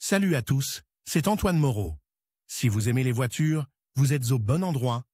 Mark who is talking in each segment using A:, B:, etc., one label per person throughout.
A: Salut à tous, c'est Antoine Moreau. Si vous aimez les voitures, vous êtes au bon endroit.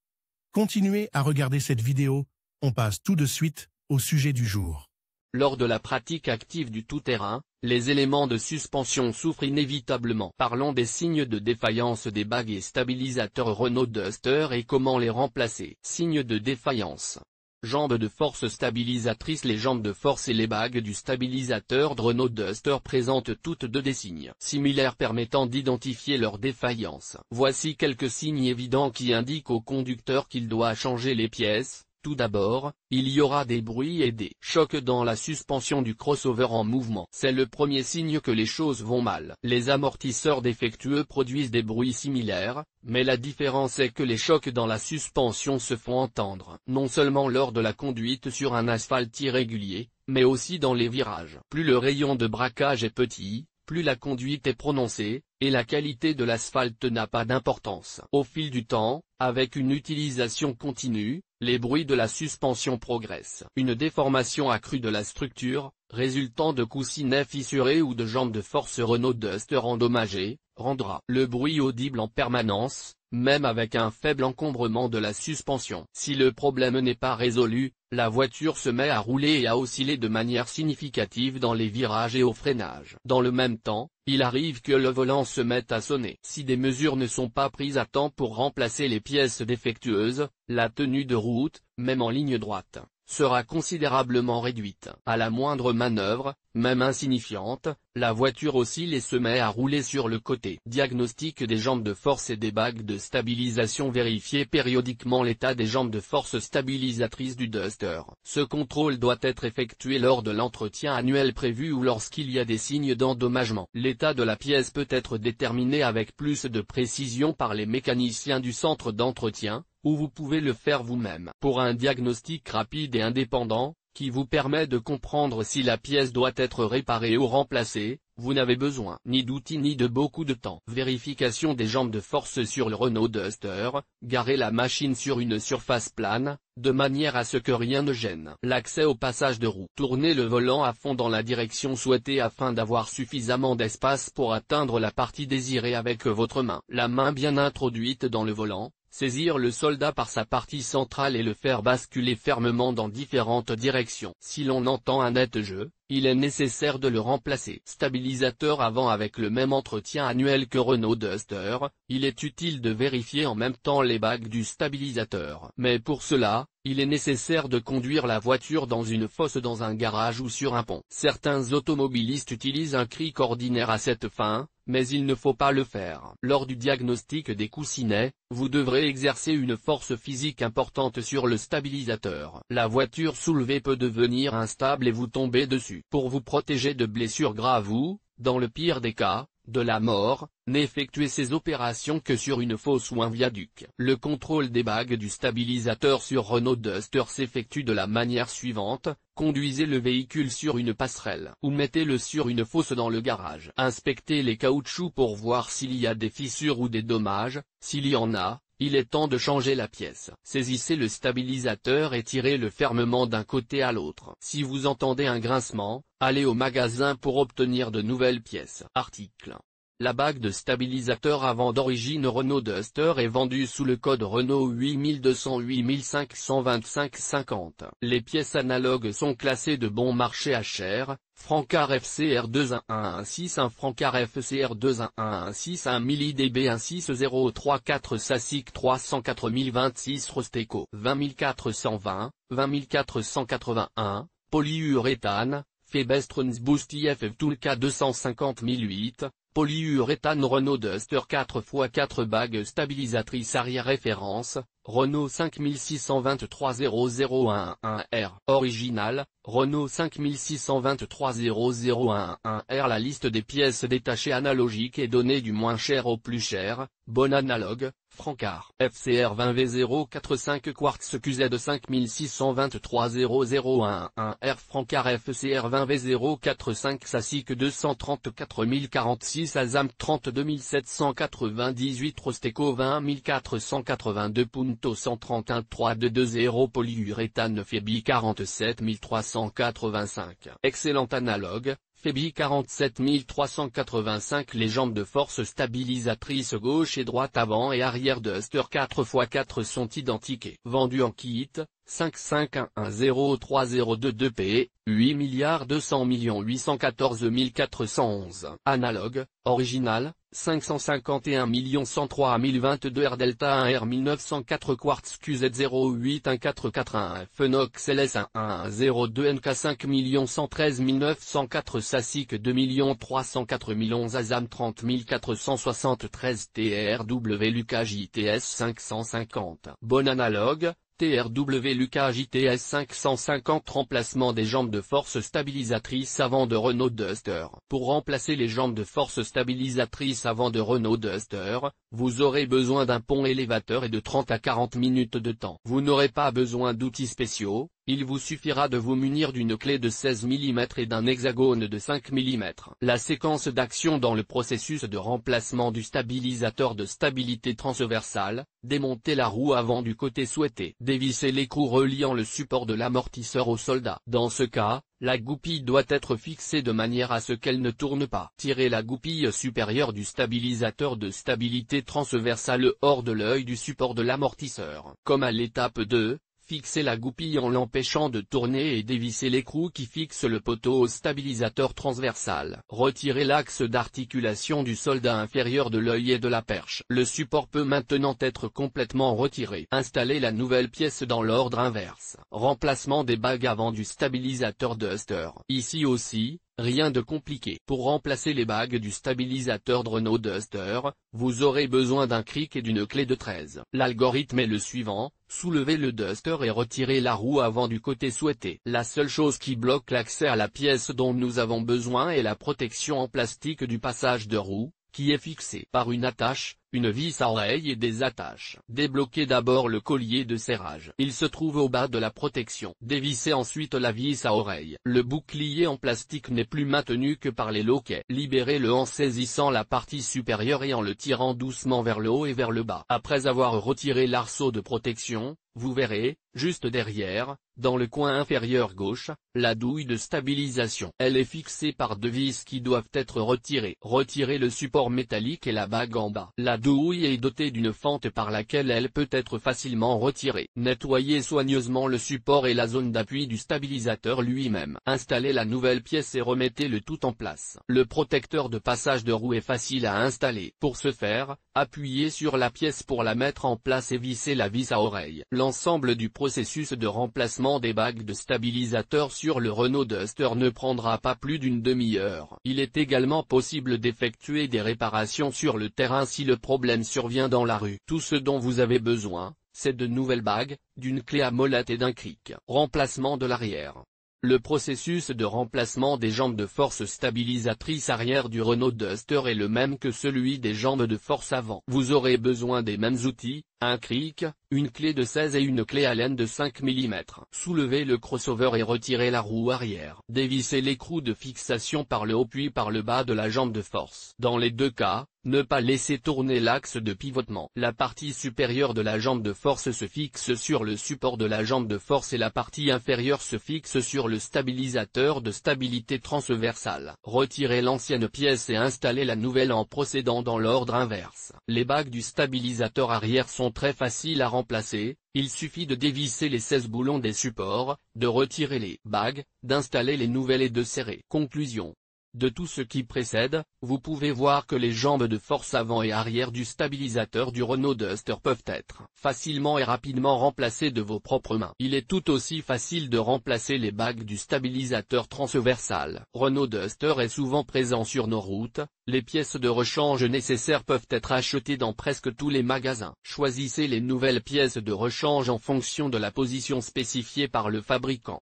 A: Continuez à regarder cette vidéo, on passe tout de suite au sujet du jour.
B: Lors de la pratique active du tout-terrain, les éléments de suspension souffrent inévitablement. Parlons des signes de défaillance des bagues et stabilisateurs Renault Duster et comment les remplacer. Signes de défaillance. Jambes de force stabilisatrices. Les jambes de force et les bagues du stabilisateur de Renault Duster présentent toutes deux des signes similaires permettant d'identifier leur défaillance. Voici quelques signes évidents qui indiquent au conducteur qu'il doit changer les pièces. Tout d'abord, il y aura des bruits et des chocs dans la suspension du crossover en mouvement. C'est le premier signe que les choses vont mal. Les amortisseurs défectueux produisent des bruits similaires, mais la différence est que les chocs dans la suspension se font entendre, non seulement lors de la conduite sur un asphalte irrégulier, mais aussi dans les virages. Plus le rayon de braquage est petit, plus la conduite est prononcée, et la qualité de l'asphalte n'a pas d'importance. Au fil du temps, avec une utilisation continue, les bruits de la suspension progressent. Une déformation accrue de la structure, résultant de coussinets fissurés ou de jambes de force Renault Duster endommagées, rendra le bruit audible en permanence, même avec un faible encombrement de la suspension. Si le problème n'est pas résolu, la voiture se met à rouler et à osciller de manière significative dans les virages et au freinage. Dans le même temps, il arrive que le volant se mette à sonner. Si des mesures ne sont pas prises à temps pour remplacer les pièces défectueuses, la tenue de route, même en ligne droite, sera considérablement réduite. À la moindre manœuvre, même insignifiante, la voiture oscille et se met à rouler sur le côté. Diagnostic des jambes de force et des bagues de stabilisation. Vérifiez périodiquement l'état des jambes de force stabilisatrices du Duster. Ce contrôle doit être effectué lors de l'entretien annuel prévu ou lorsqu'il y a des signes d'endommagement. L'état de la pièce peut être déterminé avec plus de précision par les mécaniciens du centre d'entretien, ou vous pouvez le faire vous-même. Pour un diagnostic rapide et indépendant, qui vous permet de comprendre si la pièce doit être réparée ou remplacée, vous n'avez besoin ni d'outils ni de beaucoup de temps. Vérification des jambes de force sur le Renault Duster. Garez la machine sur une surface plane, de manière à ce que rien ne gêne l'accès au passage de roue. Tournez le volant à fond dans la direction souhaitée afin d'avoir suffisamment d'espace pour atteindre la partie désirée avec votre main. La main bien introduite dans le volant. Saisir le soldat par sa partie centrale et le faire basculer fermement dans différentes directions. Si l'on entend un net jeu, il est nécessaire de le remplacer. Stabilisateur avant. Avec le même entretien annuel que Renault Duster, il est utile de vérifier en même temps les bagues du stabilisateur. Mais pour cela, il est nécessaire de conduire la voiture dans une fosse dans un garage ou sur un pont. Certains automobilistes utilisent un cric ordinaire à cette fin, mais il ne faut pas le faire. Lors du diagnostic des coussinets, vous devrez exercer une force physique importante sur le stabilisateur. La voiture soulevée peut devenir instable et vous tomber dessus. Pour vous protéger de blessures graves ou, dans le pire des cas, de la mort, n'effectuez ces opérations que sur une fosse ou un viaduc. Le contrôle des bagues du stabilisateur sur Renault Duster s'effectue de la manière suivante: conduisez le véhicule sur une passerelle, ou mettez-le sur une fosse dans le garage. Inspectez les caoutchoucs pour voir s'il y a des fissures ou des dommages. S'il y en a, il est temps de changer la pièce. Saisissez le stabilisateur et tirez-le fermement d'un côté à l'autre. Si vous entendez un grincement, allez au magasin pour obtenir de nouvelles pièces. Article. La bague de stabilisateur avant d'origine Renault Duster est vendue sous le code Renault 8200-8525-50. Les pièces analogues sont classées de bon marché à cher. Francard FCR 21116, un Francard FCR 21116, un Mili DB 16034 Sassic 304026 Rosteco 20420, 20481, polyuréthane, Febestrons Boost IF Toolka 250008, polyuréthane Renault Duster 4x4 bagues stabilisatrices arrière référence, Renault 5623 0011R. Original, Renault 5623 0011R. La liste des pièces détachées analogiques est donnée du moins cher au plus cher. Bon analogue, Francard. FCR 20V045 Quartz QZ 5623 0011R. Francard FCR 20V045 Sassic 234046 Azam 32798 Rosteco 20482 Punto 131 320 polyuréthane Fiebi 47385. Excellent analogue, Febi 47385. Les jambes de force stabilisatrices gauche et droite avant et arrière Duster 4x4 sont identiques. Vendu en kit, 551103022p, 8 200 814 411. Analogue, original, 551 103 022 R Delta 1 R 1904 Quartz QZ0814441 Phonox LS 1102 NK 5 113 904 Sassic 2 304 011 Azam 30 473 TRW Lucas JTS 550. Bon analogue, TRW Lucas JTS 550. Remplacement des jambes de force stabilisatrices avant de Renault Duster. Pour remplacer les jambes de force stabilisatrices avant de Renault Duster, vous aurez besoin d'un pont élévateur et de 30 à 40 minutes de temps. Vous n'aurez pas besoin d'outils spéciaux, il vous suffira de vous munir d'une clé de 16 mm et d'un hexagone de 5 mm. La séquence d'action dans le processus de remplacement du stabilisateur de stabilité transversale: démonter la roue avant du côté souhaité. Dévisser l'écrou reliant le support de l'amortisseur au soldat. Dans ce cas, la goupille doit être fixée de manière à ce qu'elle ne tourne pas. Tirer la goupille supérieure du stabilisateur de stabilité transversale hors de l'œil du support de l'amortisseur. Comme à l'étape 2, fixer la goupille en l'empêchant de tourner et dévisser l'écrou qui fixe le poteau au stabilisateur transversal. Retirer l'axe d'articulation du soldat inférieur de l'œil et de la perche. Le support peut maintenant être complètement retiré. Installer la nouvelle pièce dans l'ordre inverse. Remplacement des bagues avant du stabilisateur Duster. Ici aussi, rien de compliqué. Pour remplacer les bagues du stabilisateur de Renault Duster, vous aurez besoin d'un cric et d'une clé de 13. L'algorithme est le suivant: soulevez le Duster et retirez la roue avant du côté souhaité. La seule chose qui bloque l'accès à la pièce dont nous avons besoin est la protection en plastique du passage de roue, qui est fixée par une attache, une vis à oreille et des attaches. Débloquez d'abord le collier de serrage. Il se trouve au bas de la protection. Dévissez ensuite la vis à oreille. Le bouclier en plastique n'est plus maintenu que par les loquets. Libérez-le en saisissant la partie supérieure et en le tirant doucement vers le haut et vers le bas. Après avoir retiré l'arceau de protection, vous verrez, juste derrière, dans le coin inférieur gauche, la douille de stabilisation. Elle est fixée par deux vis qui doivent être retirées. Retirez le support métallique et la bague en bas. La douille est dotée d'une fente par laquelle elle peut être facilement retirée. Nettoyez soigneusement le support et la zone d'appui du stabilisateur lui-même. Installez la nouvelle pièce et remettez le tout en place. Le protecteur de passage de roue est facile à installer. Pour ce faire, appuyez sur la pièce pour la mettre en place et vissez la vis à oreille. L'ensemble du processus de remplacement des bagues de stabilisateur sur le Renault Duster ne prendra pas plus d'une demi-heure. Il est également possible d'effectuer des réparations sur le terrain si le problème survient dans la rue. Tout ce dont vous avez besoin, c'est de nouvelles bagues, d'une clé à molette et d'un cric. Remplacement de l'arrière. Le processus de remplacement des jambes de force stabilisatrices arrière du Renault Duster est le même que celui des jambes de force avant. Vous aurez besoin des mêmes outils: un cric, une clé de 16 et une clé Allen de 5 mm. Soulevez le crossover et retirez la roue arrière. Dévissez l'écrou de fixation par le haut puis par le bas de la jambe de force. Dans les deux cas, ne pas laisser tourner l'axe de pivotement. La partie supérieure de la jambe de force se fixe sur le support de la jambe de force et la partie inférieure se fixe sur le stabilisateur de stabilité transversale. Retirez l'ancienne pièce et installez la nouvelle en procédant dans l'ordre inverse. Les bagues du stabilisateur arrière sont très faciles à remplacer, il suffit de dévisser les 16 boulons des supports, de retirer les bagues, d'installer les nouvelles et de serrer. Conclusion. De tout ce qui précède, vous pouvez voir que les jambes de force avant et arrière du stabilisateur du Renault Duster peuvent être facilement et rapidement remplacées de vos propres mains. Il est tout aussi facile de remplacer les bagues du stabilisateur transversal. Renault Duster est souvent présent sur nos routes, les pièces de rechange nécessaires peuvent être achetées dans presque tous les magasins. Choisissez les nouvelles pièces de rechange en fonction de la position spécifiée par le fabricant.